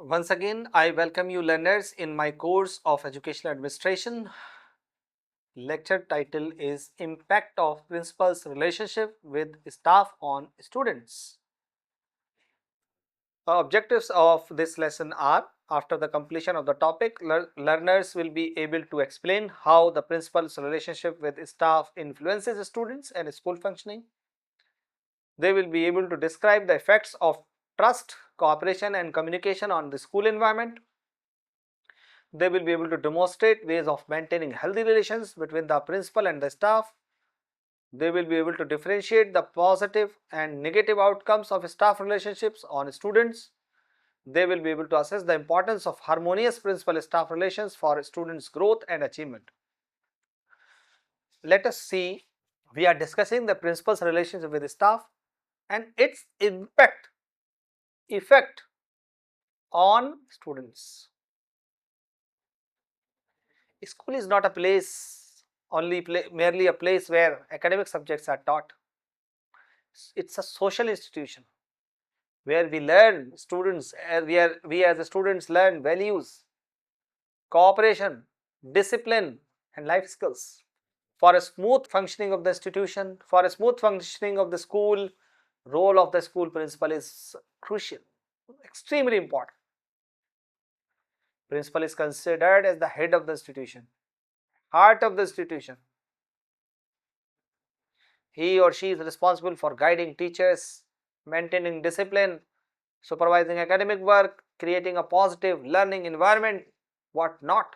Once again, I welcome you learners in my course of Educational Administration. Lecture title is Impact of Principal's Relationship with Staff on Students. Objectives of this lesson are: after the completion of the topic, learners will be able to explain how the principal's relationship with staff influences students and school functioning. They will be able to describe the effects of trust, cooperation and communication on the school environment. They will be able to demonstrate ways of maintaining healthy relations between the principal and the staff. They will be able to differentiate the positive and negative outcomes of staff relationships on students. They will be able to assess the importance of harmonious principal-staff relations for students' growth and achievement. Let us see, we are discussing the principal's relationship with the staff and its effect on students. School is not a place merely a place where academic subjects are taught. It's a social institution where we learn students, we as students learn values, cooperation, discipline and life skills. For a smooth functioning of the institution, for a smooth functioning of the school, role of the school principal is crucial, extremely important. Principal is considered as the head of the institution, heart of the institution. He or she is responsible for guiding teachers, maintaining discipline, supervising academic work, creating a positive learning environment, what not.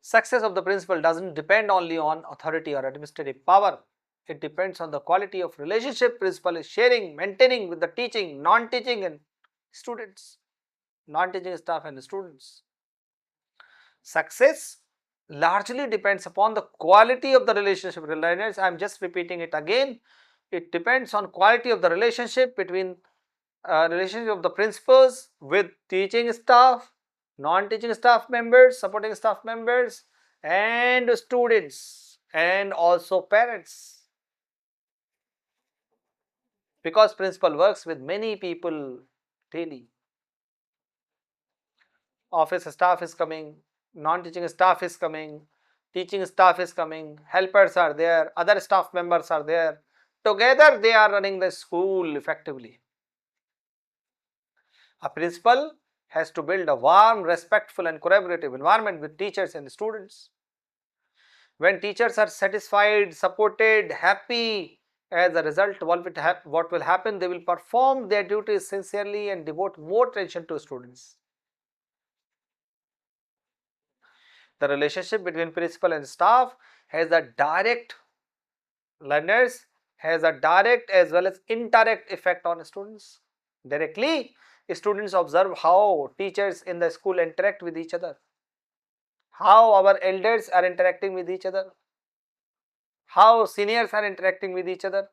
Success of the principal doesn't depend only on authority or administrative power. It depends on the quality of relationship principal is sharing, maintaining with the teaching, non-teaching and students, non-teaching staff and students. Success largely depends upon the quality of the relationship. Learners, I am just repeating it again. It depends on quality of the relationship between relationship of the principals with teaching staff, non-teaching staff members, supporting staff members and students and also parents. Because principal works with many people daily. Office staff is coming, non-teaching staff is coming, teaching staff is coming, helpers are there, other staff members are there. Together they are running the school effectively. A principal has to build a warm, respectful and collaborative environment with teachers and students. When teachers are satisfied, supported, happy, as a result what will happen, they will perform their duties sincerely and devote more attention to students. The relationship between principal and staff has a direct as well as indirect effect on students. Directly, students observe how teachers in the school interact with each other, how our elders are interacting with each other, how seniors are interacting with each other,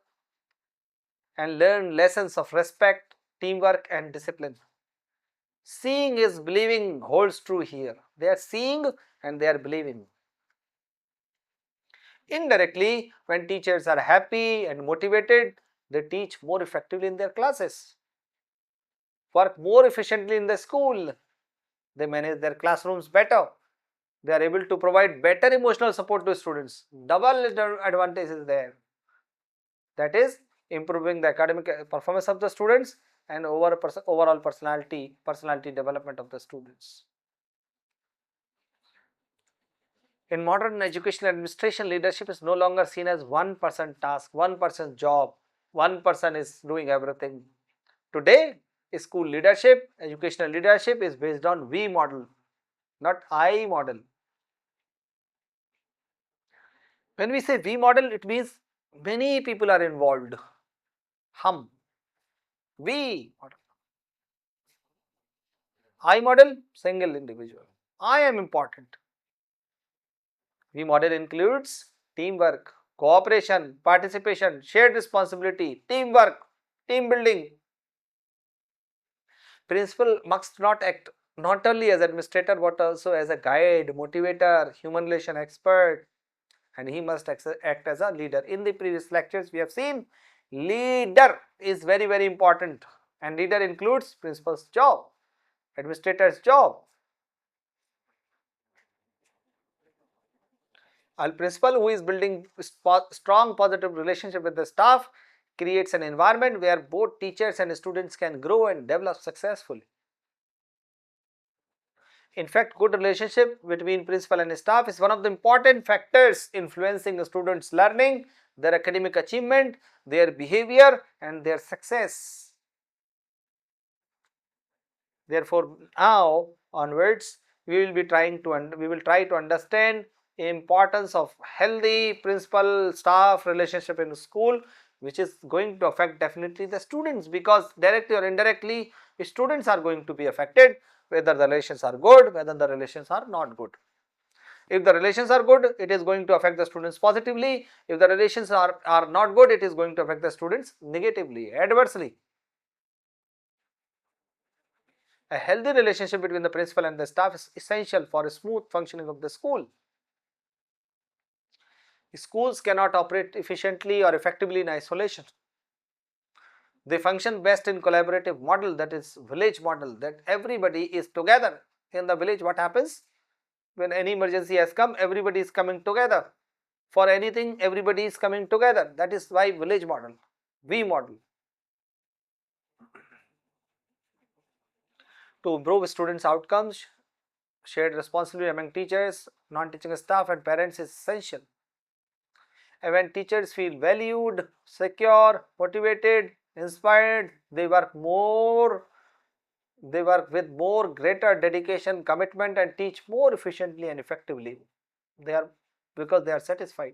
and learn lessons of respect, teamwork and discipline. Seeing is believing holds true here. They are seeing and they are believing. Indirectly, when teachers are happy and motivated, they teach more effectively in their classes, work more efficiently in the school, they manage their classrooms better, they are able to provide better emotional support to students. Double advantage is there. That is improving the academic performance of the students and overall personality development of the students. In modern educational administration, leadership is no longer seen as one person task, one person's job, one person is doing everything. Today, school leadership, educational leadership is based on V model, not I model. When we say V model, it means many people are involved. Hum. V model. I model, single individual. I am important. V model includes teamwork, cooperation, participation, shared responsibility, teamwork, team building. Principal must not act not only as administrator but also as a guide, motivator, human relation expert, and he must act as a leader. In the previous lectures we have seen leader is very, very important, and leader includes principal's job, administrator's job. A principal who is building strong positive relationship with the staff creates an environment where both teachers and students can grow and develop successfully. In fact, good relationship between principal and staff is one of the important factors influencing a student's learning, their academic achievement, their behavior and their success. Therefore, now onwards we will try to understand the importance of healthy principal staff relationship in school, which is going to affect definitely the students, because directly or indirectly students are going to be affected, whether the relations are good, whether the relations are not good. If the relations are good, it is going to affect the students positively. If the relations are not good, it is going to affect the students negatively, adversely. A healthy relationship between the principal and the staff is essential for a smooth functioning of the school. Schools cannot operate efficiently or effectively in isolation. They function best in collaborative model, that is village model, that everybody is together. In the village, what happens? When any emergency has come, everybody is coming together. For anything, everybody is coming together. That is why village model, V model. To improve students' outcomes, shared responsibility among teachers, non-teaching staff and parents is essential. And when teachers feel valued, secure, motivated, inspired, they work with more greater dedication, commitment and teach more efficiently and effectively. Because they are satisfied.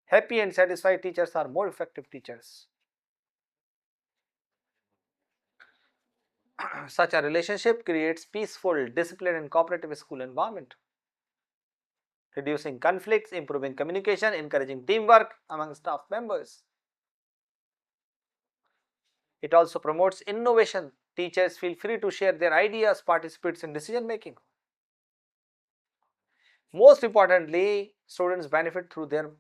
Happy and satisfied teachers are more effective teachers. Such a relationship creates peaceful, disciplined and cooperative school environment, reducing conflicts, improving communication, encouraging teamwork among staff members. It also promotes innovation. Teachers feel free to share their ideas, participate in decision making. Most importantly, students benefit through their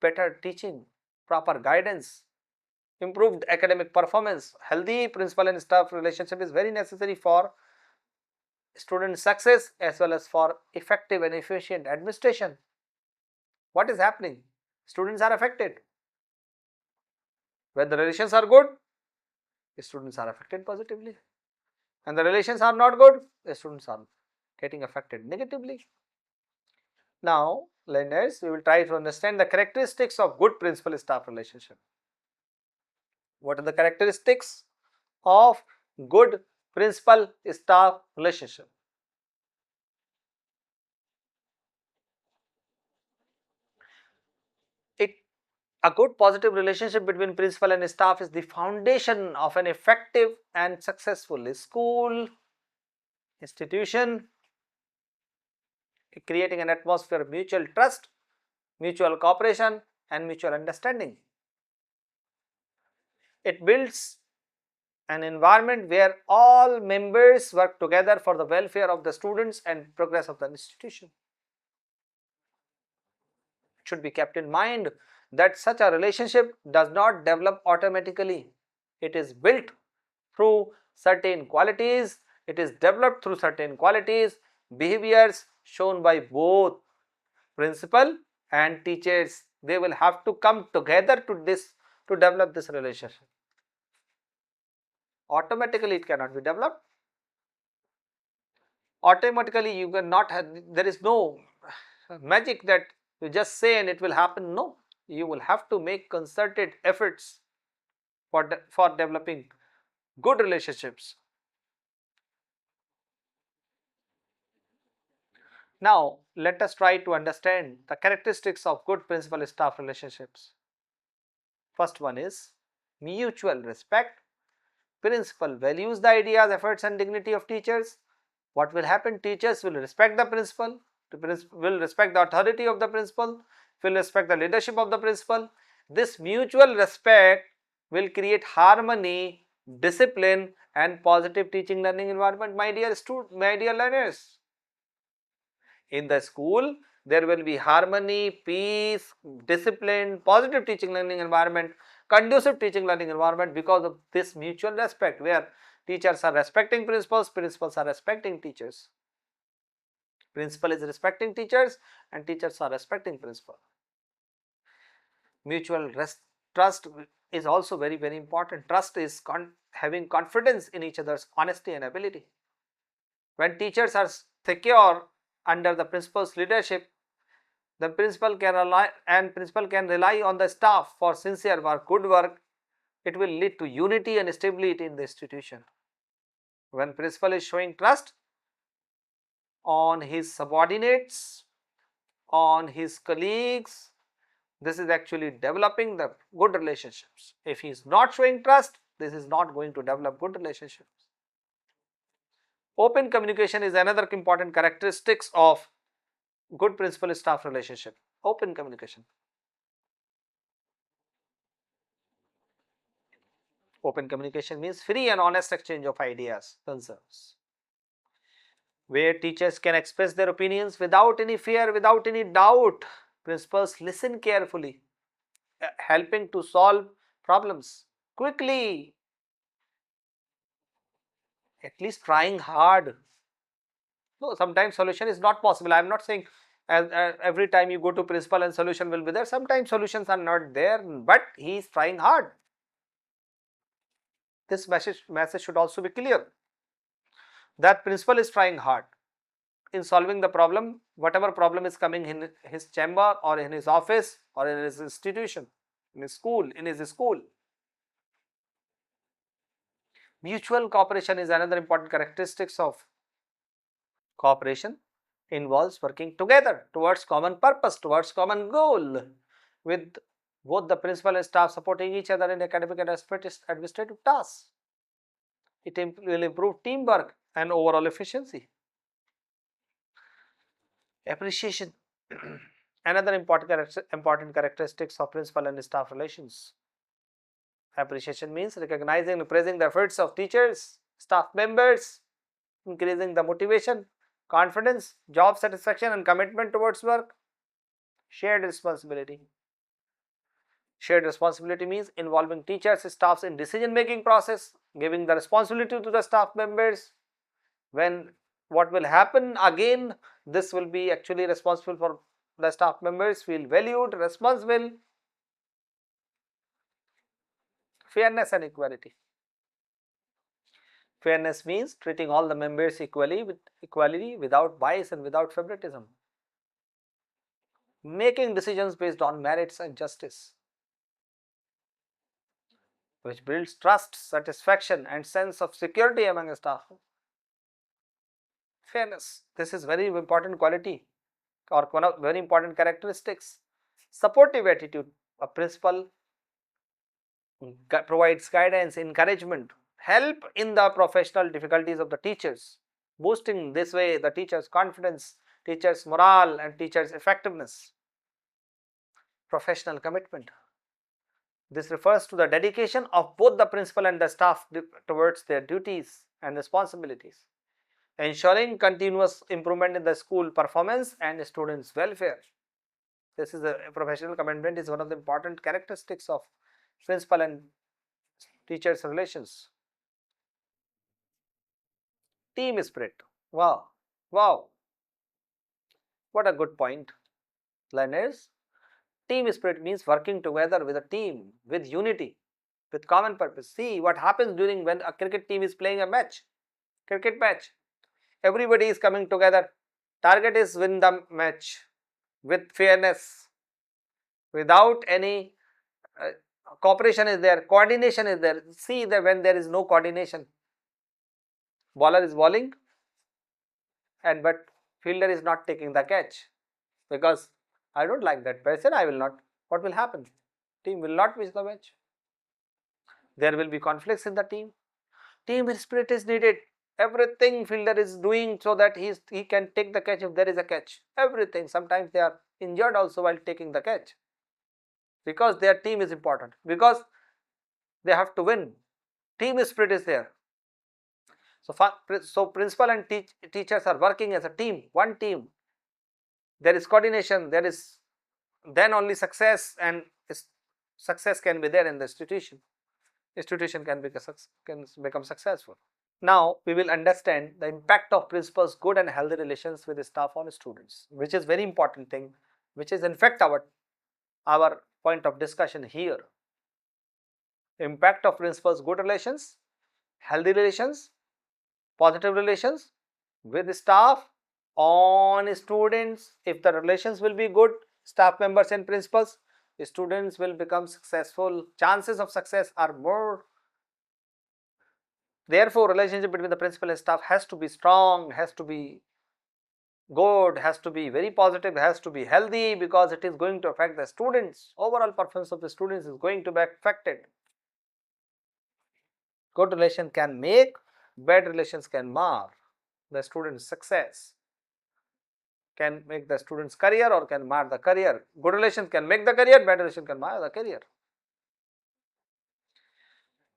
better teaching, proper guidance, improved academic performance. Healthy principal and staff relationship is very necessary for student success as well as for effective and efficient administration. What is happening? Students are affected. When the relations are good, students are affected positively. And the relations are not good, the students are getting affected negatively. Now, learners, we will try to understand the characteristics of good principal-staff relationship. What are the characteristics of good principal-staff relationship? A good positive relationship between principal and staff is the foundation of an effective and successful school, institution, creating an atmosphere of mutual trust, mutual cooperation and mutual understanding. It builds an environment where all members work together for the welfare of the students and progress of the institution. It should be kept in mind that such a relationship does not develop automatically. It is built through certain qualities, it is developed through certain qualities, behaviors shown by both principal and teachers. They will have to come together to develop this relationship. Automatically it cannot be developed. Automatically you cannot have, there is no magic that you just say and it will happen. No, you will have to make concerted efforts for developing good relationships. Now, let us try to understand the characteristics of good principal-staff relationships. First one is mutual respect. Principal values the ideas, efforts and dignity of teachers. What will happen? Teachers will respect the principal, will respect the authority of the principal, will respect the leadership of the principal. This mutual respect will create harmony, discipline and positive teaching learning environment, my dear learners. In the school, there will be harmony, peace, discipline, positive teaching learning environment conducive teaching learning environment because of this mutual respect, where teachers are respecting principals, principals are respecting teachers. Principal is respecting teachers and teachers are respecting principal. Mutual trust is also very important. Trust is having confidence in each other's honesty and ability. When teachers are secure under the principal's leadership, the principal can rely on the staff for sincere work, good work. It will lead to unity and stability in the institution. When principal is showing trust on his subordinates, on his colleagues, this is actually developing the good relationships. If he is not showing trust, this is not going to develop good relationships. Open communication is another important characteristics of good principal staff relationship. Open communication. Open communication means free and honest exchange of ideas, concerns, where teachers can express their opinions without any fear, without any doubt. Principals listen carefully, helping to solve problems quickly, at least trying hard. No, sometimes solution is not possible. I am not saying every time you go to principal and solution will be there. Sometimes solutions are not there, but he is trying hard. This message should also be clear that principal is trying hard in solving the problem, whatever problem is coming in his chamber or in his office or in his institution, in his school, Mutual cooperation is another important characteristics of cooperation. Involves working together towards common purpose, towards common goal, with both the principal and staff supporting each other in academic and administrative tasks. It will improve teamwork and overall efficiency. Appreciation. Another important characteristics of principal and staff relations. Appreciation means recognizing and praising the efforts of teachers, staff members, increasing the motivation, confidence, job satisfaction and commitment towards work. Shared responsibility. Shared responsibility means involving teachers, staffs in decision making process, giving the responsibility to the staff members. When what will happen again, this will be actually responsible for the staff members, feel valued, responsible. Fairness and equality. Fairness means treating all the members equally without bias and without favoritism. Making decisions based on merits and justice, which builds trust, satisfaction and sense of security among the staff. Fairness, this is very important quality or one of very important characteristics. Supportive attitude. A principal provides guidance, encouragement, help in the professional difficulties of the teachers, boosting this way the teachers' confidence, teachers' morale and teachers' effectiveness. Professional commitment. This refers to the dedication of both the principal and the staff towards their duties and responsibilities, ensuring continuous improvement in the school performance and students' welfare. This is a professional commitment is one of the important characteristics of principal and teachers' relations. Team spirit. Wow, wow, what a good point, learners. Team spirit means working together with a team, with unity, with common purpose. See what happens during when a cricket team is playing a match, cricket match. Everybody is coming together. Target is win the match with fairness, without any cooperation is there, coordination is there. See that when there is no coordination, bowler is bowling and but fielder is not taking the catch because I don't like that person, I will not. What will happen? Team will not win the match. There will be conflicts in the team. Team spirit is needed. Everything fielder is doing so that he can take the catch if there is a catch. Everything. Sometimes they are injured also while taking the catch because their team is important, because they have to win. Team spirit is there. So principal and teachers are working as a team, one team. There is coordination, there is then only success and success can be there in the institution. Institution can become successful. Now we will understand the impact of principals' good and healthy relations with the staff on students, which is very important thing, which is in fact our point of discussion here. Impact of principals' good relations, healthy relations, positive relations with staff on students. If the relations will be good, staff members and principals, students will become successful. Chances of success are more. Therefore, relationship between the principal and staff has to be strong, has to be good, has to be very positive, has to be healthy, because it is going to affect the students. Overall performance of the students is going to be affected. Good relation can make, bad relations can mar the student's success, can make the student's career or can mar the career. Good relation can make the career, bad relation can mar the career.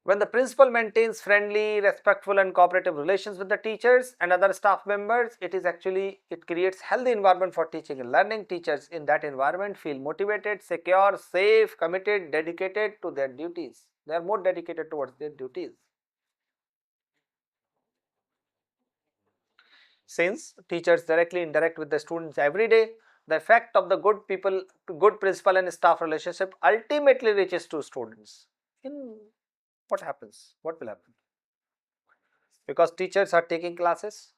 When the principal maintains friendly, respectful and cooperative relations with the teachers and other staff members, it creates healthy environment for teaching and learning. Teachers in that environment feel motivated, secure, safe, committed, dedicated to their duties. They are more dedicated towards their duties. Since teachers directly interact with the students every day, the effect of the good principal and staff relationship ultimately reaches to students. In what happens? What will happen? Because teachers are taking classes,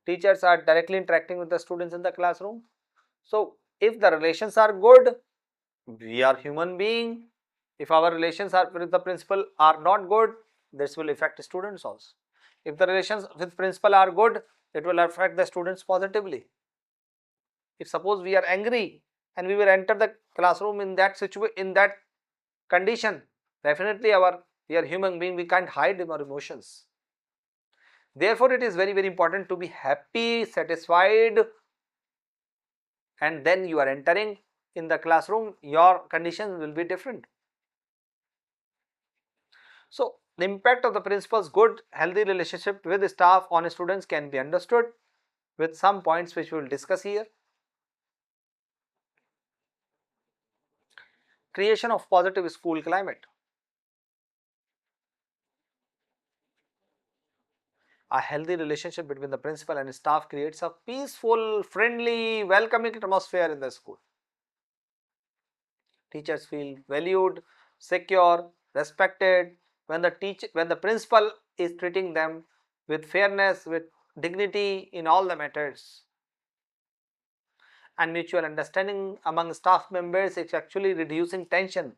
teachers are directly interacting with the students in the classroom. So if the relations are good, we are human being. If our relations are with the principal are not good, this will affect students also. If the relations with principal are good, it will affect the students positively. If suppose we are angry and we will enter the classroom in that condition, definitely we are human being, we can't hide our emotions. Therefore, it is very important to be happy, satisfied, and then you are entering in the classroom, your conditions will be different. So, the impact of the principal's good, healthy relationship with the staff on students can be understood with some points which we will discuss here. Creation of positive school climate. A healthy relationship between the principal and staff creates a peaceful, friendly, welcoming atmosphere in the school. Teachers feel valued, secure, respected when the principal is treating them with fairness, with dignity in all the matters. And mutual understanding among staff members is actually reducing tension,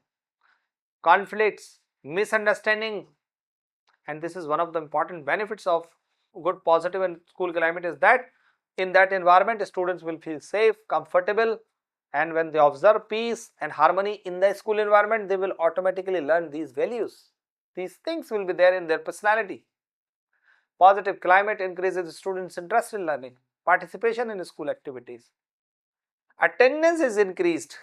conflicts, misunderstanding, and this is one of the important benefits of good positive and school climate, is that in that environment students will feel safe, comfortable, and when they observe peace and harmony in the school environment, they will automatically learn these values. These things will be there in their personality. Positive climate increases students' interest in learning, participation in school activities. Attendance is increased.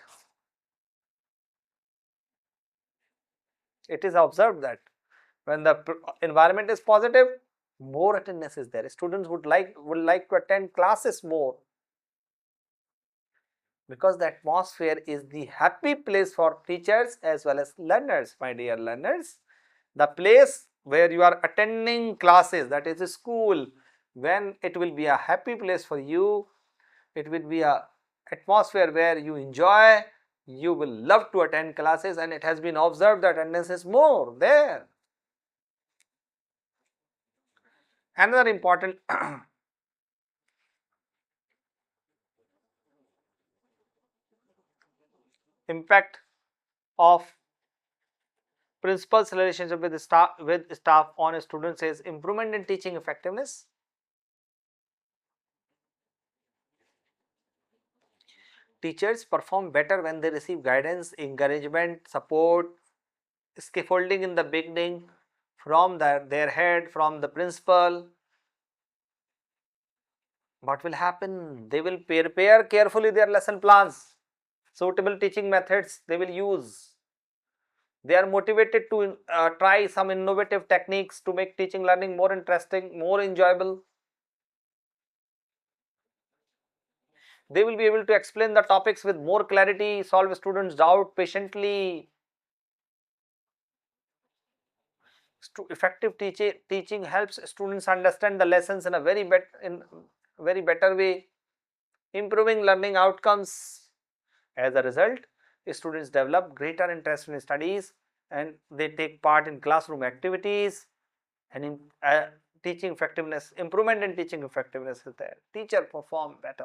It is observed that when the environment is positive, more attendance is there. Students would like to attend classes more, because the atmosphere is the happy place for teachers as well as learners. My dear learners, the place where you are attending classes, that is a school, when it will be a happy place for you, it will be a atmosphere where you enjoy, you will love to attend classes, and it has been observed that attendance is more there. Another important impact of principal's relationship with staff on students is improvement in teaching effectiveness. Teachers perform better when they receive guidance, encouragement, support, scaffolding in the beginning from their head, from the principal. What will happen? They will prepare carefully their lesson plans, suitable teaching methods they will use. They are motivated to try some innovative techniques to make teaching learning more interesting, more enjoyable. They will be able to explain the topics with more clarity, solve students' doubt patiently. Effective teaching helps students understand the lessons in a very better way, improving learning outcomes. As a result, students develop greater interest in studies and they take part in classroom activities, and in teaching effectiveness, improvement in teaching effectiveness is there. Teacher perform better,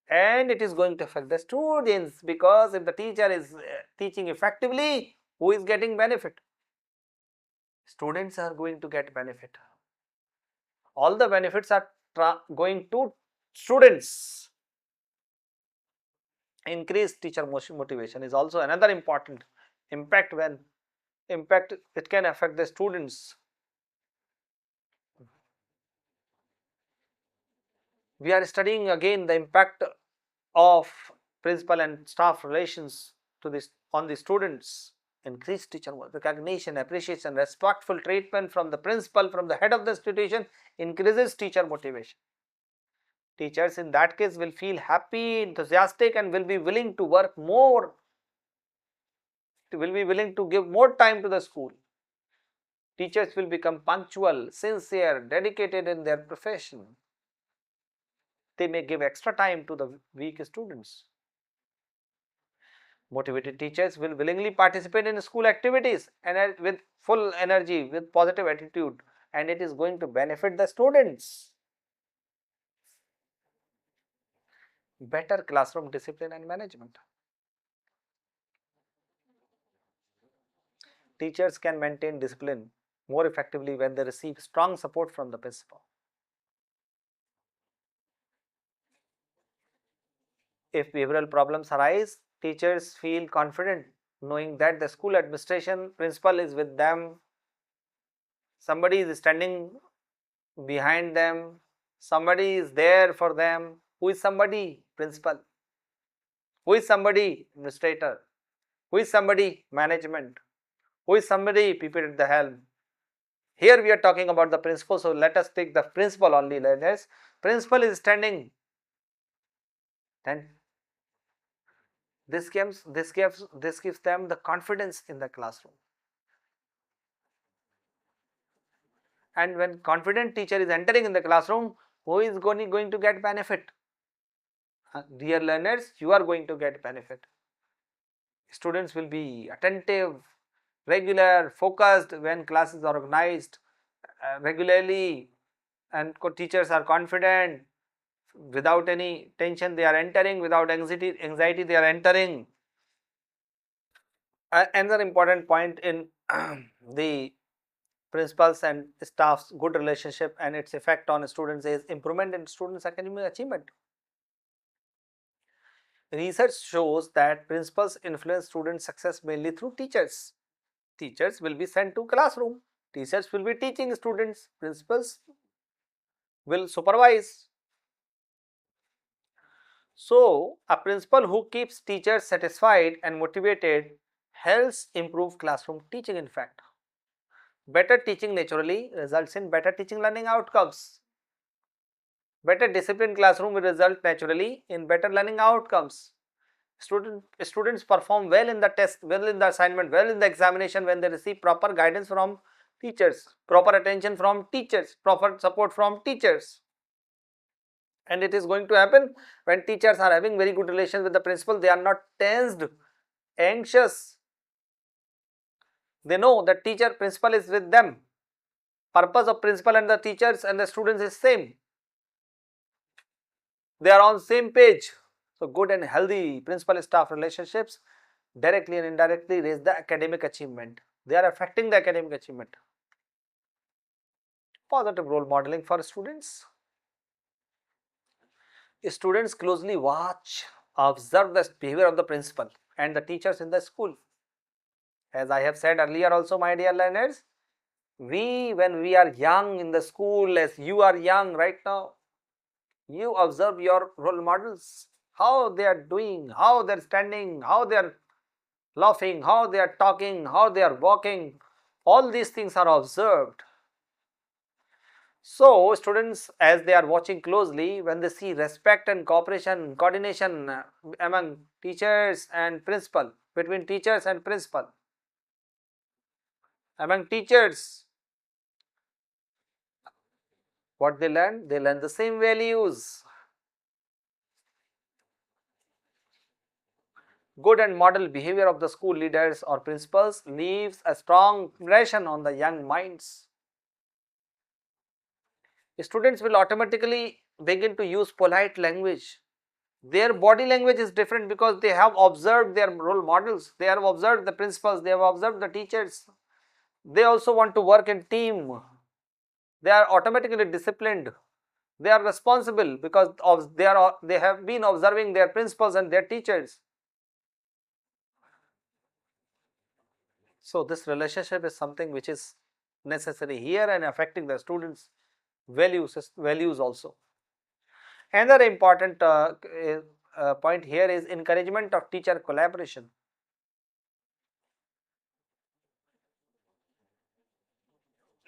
and it is going to affect the students, because if the teacher is teaching effectively, who is getting benefit? Students are going to get benefit. All the benefits are going to students. Increased teacher motivation is also another important impact. When impact, it can affect the students. We are studying again the impact of principal and staff relations to this on the students. Increased teacher recognition, appreciation, respectful treatment from the principal, from the head of the institution, increases teacher motivation. Teachers in that case will feel happy, enthusiastic, and will be willing to work more, will be willing to give more time to the school. Teachers will become punctual, sincere, dedicated in their profession. They may give extra time to the weak students. Motivated teachers will willingly participate in school activities and with full energy, with positive attitude, and it is going to benefit the students. Better classroom discipline and management. Teachers can maintain discipline more effectively when they receive strong support from the principal. If behavioral problems arise, teachers feel confident knowing that the school administration, principal is with them, somebody is standing behind them, somebody is there for them. Who is somebody? Principal. Who is somebody? Administrator. Who is somebody? Management. Who is somebody? People at the helm. Here we are talking about the principal, so let us take the principal only. Learners, principal is standing, then this gives them the confidence in the classroom. And when confident teacher is entering in the classroom, who is going to get benefit? Dear learners, you are going to get benefit. Students will be attentive, regular, focused when classes are organized regularly, and teachers are confident. Without any tension they are entering, without anxiety they are entering. Another important point in the principals and staff's good relationship and its effect on students is improvement in students' academic achievement. Research shows that principals influence student success mainly through teachers. Teachers will be sent to classroom. Teachers will be teaching students. Principals will supervise. So, a principal who keeps teachers satisfied and motivated helps improve classroom teaching. In fact, better teaching naturally results in better teaching learning outcomes. Better disciplined classroom will result naturally in better learning outcomes. Students perform well in the test, well in the assignment, well in the examination when they receive proper guidance from teachers, proper attention from teachers, proper support from teachers. And it is going to happen when teachers are having very good relations with the principal. They are not tensed, anxious. They know that teacher, principal is with them. Purpose of principal and the teachers and the students is same. They are on same page. So good and healthy principal staff relationships directly and indirectly raise the academic achievement. They are affecting the academic achievement. Positive role modeling for students. Students closely watch, observe the behavior of the principal and the teachers in the school. As I have said earlier also, my dear learners, when we are young in the school, as you are young right now, you observe your role models, how they are doing, how they are standing, how they are laughing, how they are talking, how they are walking. All these things are observed. So students, as they are watching closely, when they see respect and cooperation, coordination among teachers and principal, between teachers and principal, among teachers, what they learn? They learn the same values. Good and model behavior of the school leaders or principals leaves a strong impression on the young minds. Students will automatically begin to use polite language. Their body language is different because they have observed their role models, they have observed the principals, they have observed the teachers. They also want to work in team. They are automatically disciplined. They are responsible because of they have been observing their principals and their teachers. So this relationship is something which is necessary here and affecting the students' values also. Another important point here is encouragement of teacher collaboration.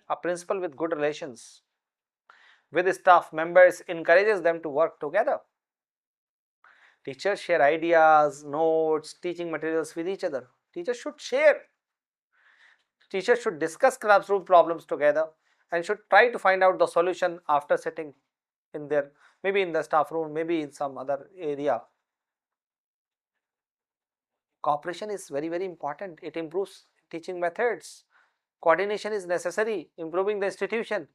A principal with good relations with staff members encourages them to work together. Teachers share ideas, notes, teaching materials with each other. Teachers should share. Teachers should discuss classroom problems together and should try to find out the solution after sitting in their, maybe in the staff room, maybe in some other area. Cooperation is very important. It improves teaching methods. Coordination is necessary, improving the institution.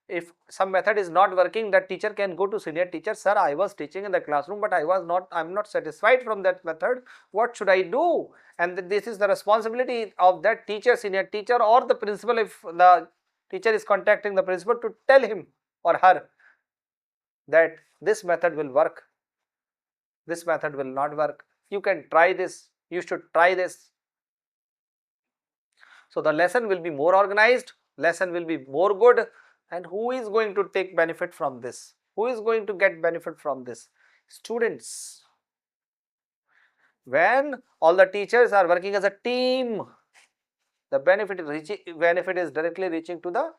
If some method is not working, that teacher can go to senior teacher, sir, I was teaching in the classroom but I'm not satisfied from that method, what should I do? And this is the responsibility of that teacher, senior teacher, or the principal, if the teacher is contacting the principal, to tell him or her that this method will work, this method will not work, you can try this, you should try this. So the lesson will be more organized, lesson will be more good, and who is going to take benefit from this? Who is going to get benefit from this? Students. When all the teachers are working as a team, the benefit is directly reaching to the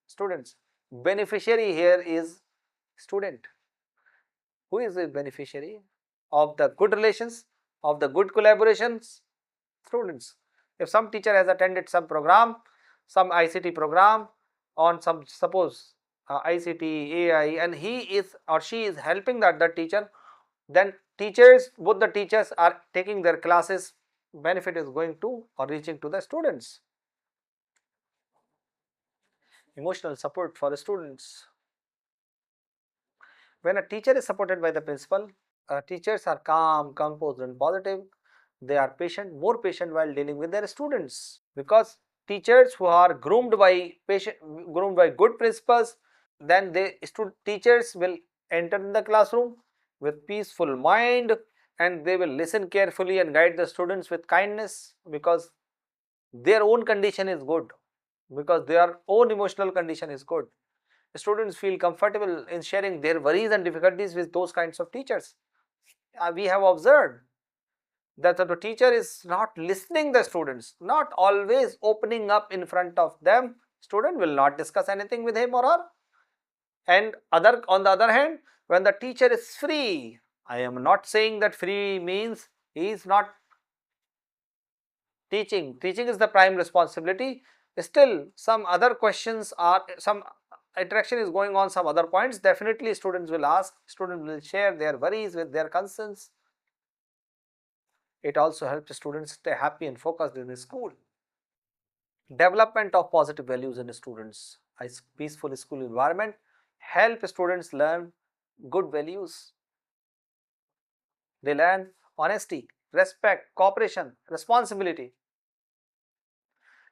students. Beneficiary here is student. Who is the beneficiary of the good relations, of the good collaborations? Students. If some teacher has attended some program, some ICT program on some, suppose ICT, AI, and he is or she is helping the other teacher, then teachers, both the teachers are taking their classes, benefit is going to or reaching to the students. Emotional support for the students. When a teacher is supported by the principal, teachers are calm, composed and positive. They are patient, more patient while dealing with their students, because teachers who are groomed by good principals, then teachers will enter in the classroom with peaceful mind, and they will listen carefully and guide the students with kindness, because their own condition is good, because their own emotional condition is good. Students feel comfortable in sharing their worries and difficulties with those kinds of teachers. We have observed that the teacher is not listening the students, not always opening up in front of them. Student will not discuss anything with him or her. And on the other hand, when the teacher is free, I am not saying that free means he is not teaching. Teaching is the prime responsibility. Still, some other questions are, some interaction is going on, some other points, definitely students will ask, students will share their worries with their concerns. It also helps students stay happy and focused in the school. Development of positive values in students. A peaceful school environment help students learn good values. They learn honesty, respect, cooperation, responsibility.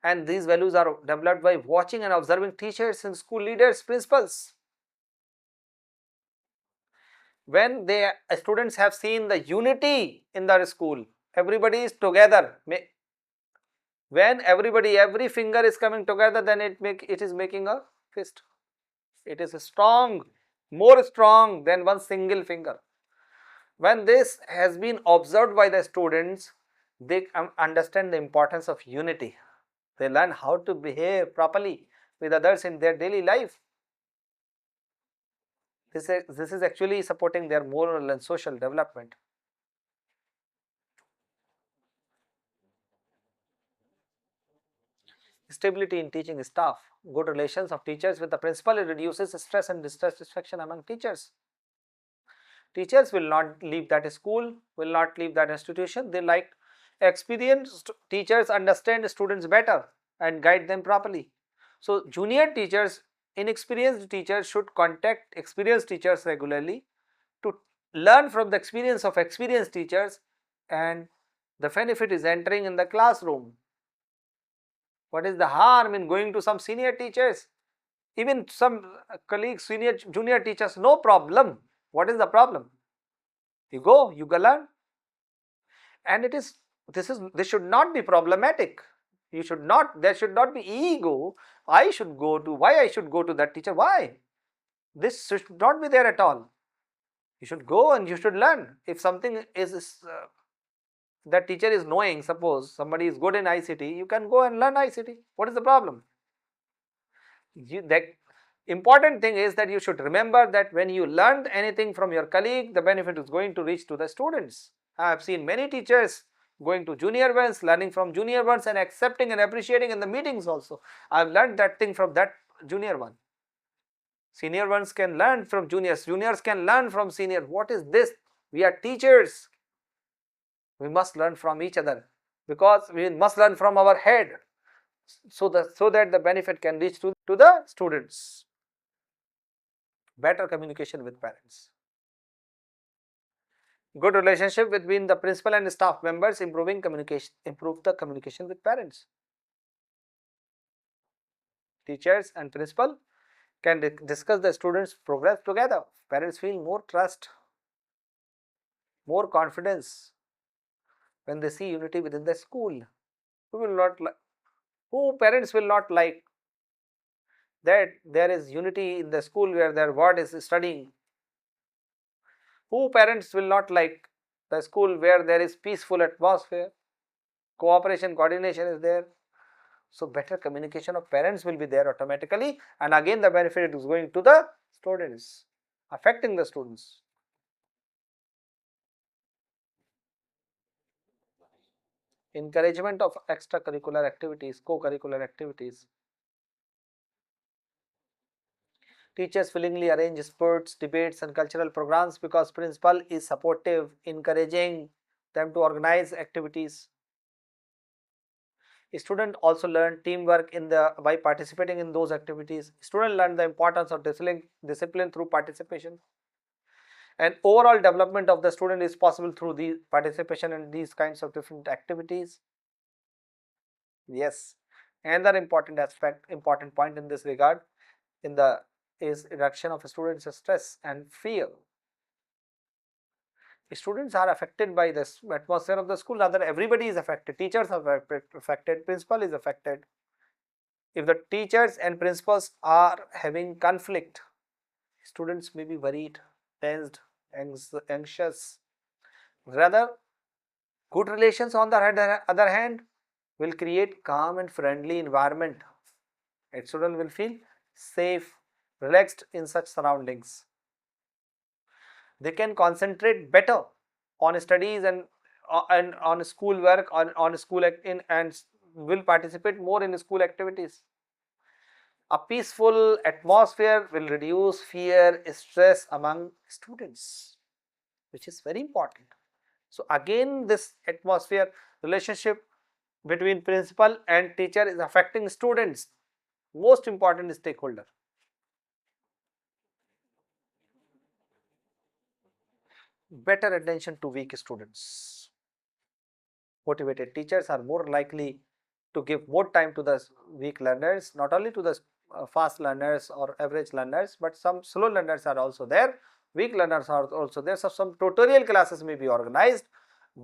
And these values are developed by watching and observing teachers and school leaders, principals. When students have seen the unity in the school, everybody is together. When every finger is coming together, then it is making a fist. It is strong, more strong than one single finger. When this has been observed by the students, they understand the importance of unity. They learn how to behave properly with others in their daily life. This is actually supporting their moral and social development. Stability in teaching staff. Good relations of teachers with the principal reduces stress and dissatisfaction among teachers. Teachers will not leave that school, will not leave that institution. They like experienced teachers understand students better and guide them properly. So junior teachers, inexperienced teachers should contact experienced teachers regularly to learn from the experience of experienced teachers, and the benefit is entering in the classroom. What is the harm in going to some senior teachers? Even some colleagues, senior, junior teachers, no problem. What is the problem? You go learn, and this should not be problematic. You should not, there should not be ego. Why I should go to that teacher? Why? This should not be there at all. You should go and you should learn. If something is that teacher is knowing, suppose somebody is good in ICT, you can go and learn ICT. What is the problem? The important thing is that you should remember that when you learned anything from your colleague, the benefit is going to reach to the students. I have seen many teachers going to junior ones, learning from junior ones and accepting and appreciating in the meetings also. I have learned that thing from that junior one. Senior ones can learn from juniors, juniors can learn from senior. What is this? We are teachers. We must learn from each other, because we must learn from our head, so that the benefit can reach to the students. Better communication with parents. Good relationship between the principal and staff members, improve the communication with parents. Teachers and principal can discuss the students' progress together. Parents feel more trust, more confidence when they see unity within the school. Who parents will not like that there is unity in the school where their ward is studying? Who parents will not like the school where there is peaceful atmosphere, cooperation, coordination is there? So better communication of parents will be there automatically, and again the benefit is going to the students, affecting the students. Encouragement of extracurricular activities, co-curricular activities. Teachers willingly arrange sports, debates and cultural programs because principal is supportive, encouraging them to organize activities. Students also learn teamwork by participating in those activities. Students learn the importance of discipline through participation. And overall development of the student is possible through the participation in these kinds of different activities. Yes, another important point in this regard is reduction of students' stress and fear. Students are affected by this atmosphere of the school. Rather, everybody is affected. Teachers are affected, principal is affected. If the teachers and principals are having conflict, students may be worried, tensed, anxious. Rather, good relations on the other hand will create calm and friendly environment. A student will feel safe, relaxed in such surroundings. They can concentrate better on studies and on school work, on school and will participate more in school activities. A peaceful atmosphere will reduce fear, stress among students, which is very important. So again, this atmosphere, relationship between principal and teacher is affecting students, most important stakeholder. Better attention to weak students. Motivated teachers are more likely to give more time to the weak learners, not only to the fast learners or average learners, but some slow learners are also there. Weak learners are also there. So some tutorial classes may be organized.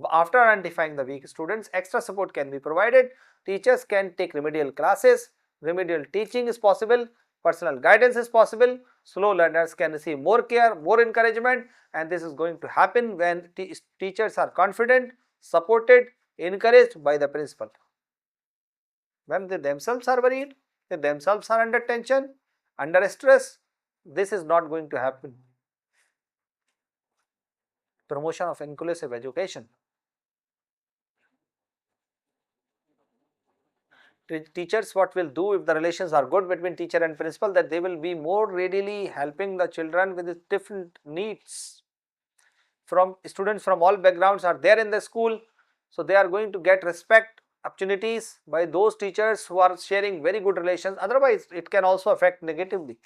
After identifying the weak students, extra support can be provided. Teachers can take remedial classes. Remedial teaching is possible. Personal guidance is possible. Slow learners can receive more care, more encouragement, and this is going to happen when teachers are confident, supported, encouraged by the principal. When they themselves are worried, they themselves are under tension, under stress, this is not going to happen. Promotion of inclusive education. Teachers what will do if the relations are good between teacher and principal, that they will be more readily helping the children with the different needs. From students from all backgrounds are there in the school, so they are going to get respect opportunities by those teachers who are sharing very good relations. Otherwise it can also affect negatively.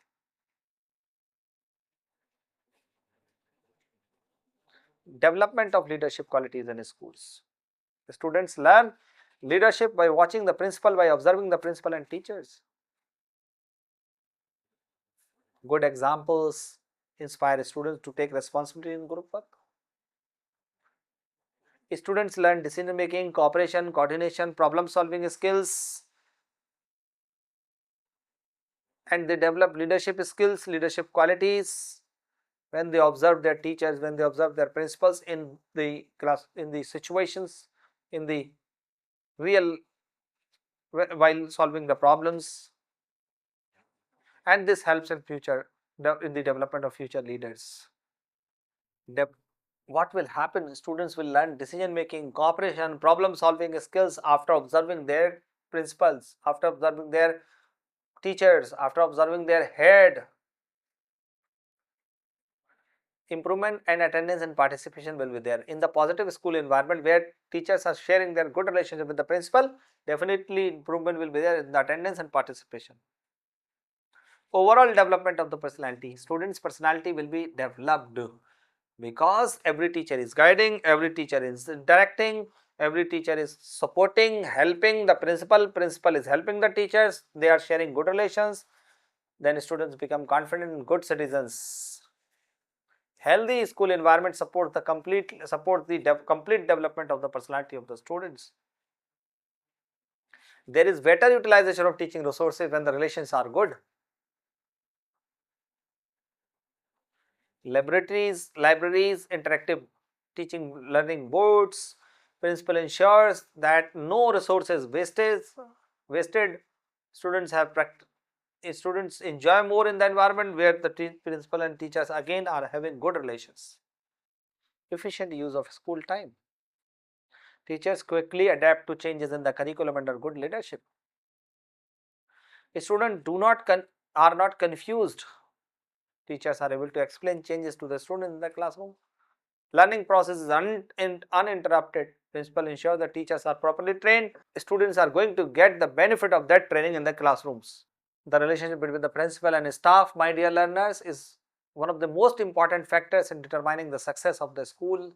Development of leadership qualities in schools. The students learn leadership by watching the principal, by observing the principal and teachers. Good examples inspire students to take responsibility in group work. Students learn decision making, cooperation, coordination, problem solving skills, and they develop leadership skills, leadership qualities when they observe their teachers, when they observe their principals in the class, in the situations, in the real, while solving the problems, and this helps in future, in the development of future leaders. What will happen? Students will learn decision making, cooperation, problem solving skills after observing their principals, after observing their teachers, after observing their head. Improvement and attendance and participation will be there. In the positive school environment where teachers are sharing their good relationship with the principal, definitely improvement will be there in the attendance and participation. Overall development of the personality. Students' personality will be developed because every teacher is guiding, every teacher is directing, every teacher is supporting, helping the principal, principal is helping the teachers, they are sharing good relations, then students become confident and good citizens. Healthy school environment supports the complete development of the personality of the students. There is better utilization of teaching resources when the relations are good. Libraries, interactive teaching learning boards. Principal ensures that no resources wasted. Students enjoy more in the environment where the principal and teachers again are having good relations. Efficient use of school time. Teachers quickly adapt to changes in the curriculum under good leadership. Students are not confused. Teachers are able to explain changes to the students in the classroom. Learning process is uninterrupted. Principal ensure that teachers are properly trained. Students are going to get the benefit of that training in the classrooms. The relationship between the principal and staff, my dear learners, is one of the most important factors in determining the success of the school.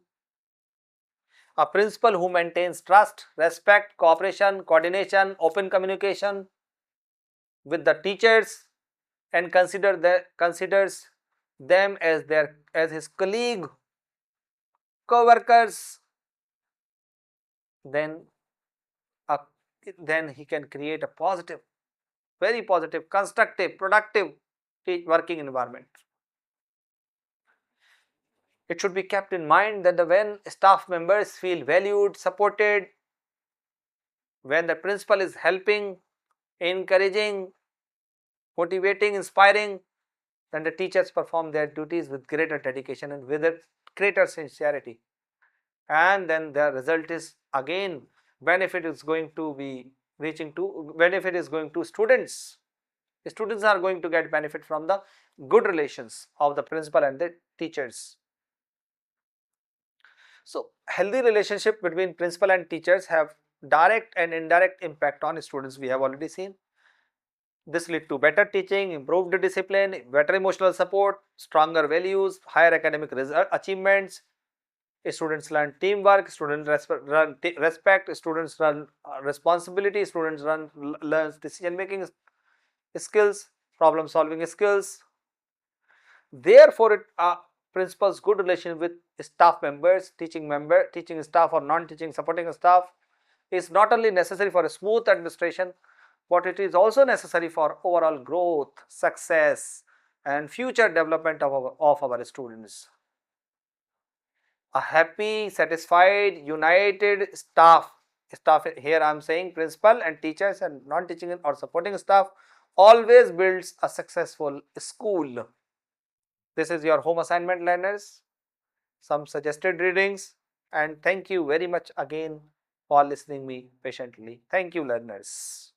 A principal who maintains trust, respect, cooperation, coordination, open communication with the teachers and considers them as his colleague, co-workers, then a, then he can create a positive, very positive, constructive, productive working environment. It should be kept in mind that when staff members feel valued, supported, when the principal is helping, encouraging, motivating, inspiring, then the teachers perform their duties with greater dedication and with a greater sincerity. And then the result is again benefit is going to be benefit is going to students. Students are going to get benefit from the good relations of the principal and the teachers. So healthy relationship between principal and teachers have direct and indirect impact on students, we have already seen. This lead to better teaching, improved discipline, better emotional support, stronger values, higher academic achievements. Students learn teamwork, students respect, students learn responsibility, students learn decision making skills, problem solving skills. Therefore, principal's good relation with staff members, teaching staff or non-teaching supporting staff is not only necessary for a smooth administration, but it is also necessary for overall growth, success and future development of our students. A happy, satisfied, united staff here I am saying principal and teachers and non-teaching or supporting staff always builds a successful school. This is your home assignment, learners. some suggested readings, and thank you very much again for listening me patiently. Thank you, learners.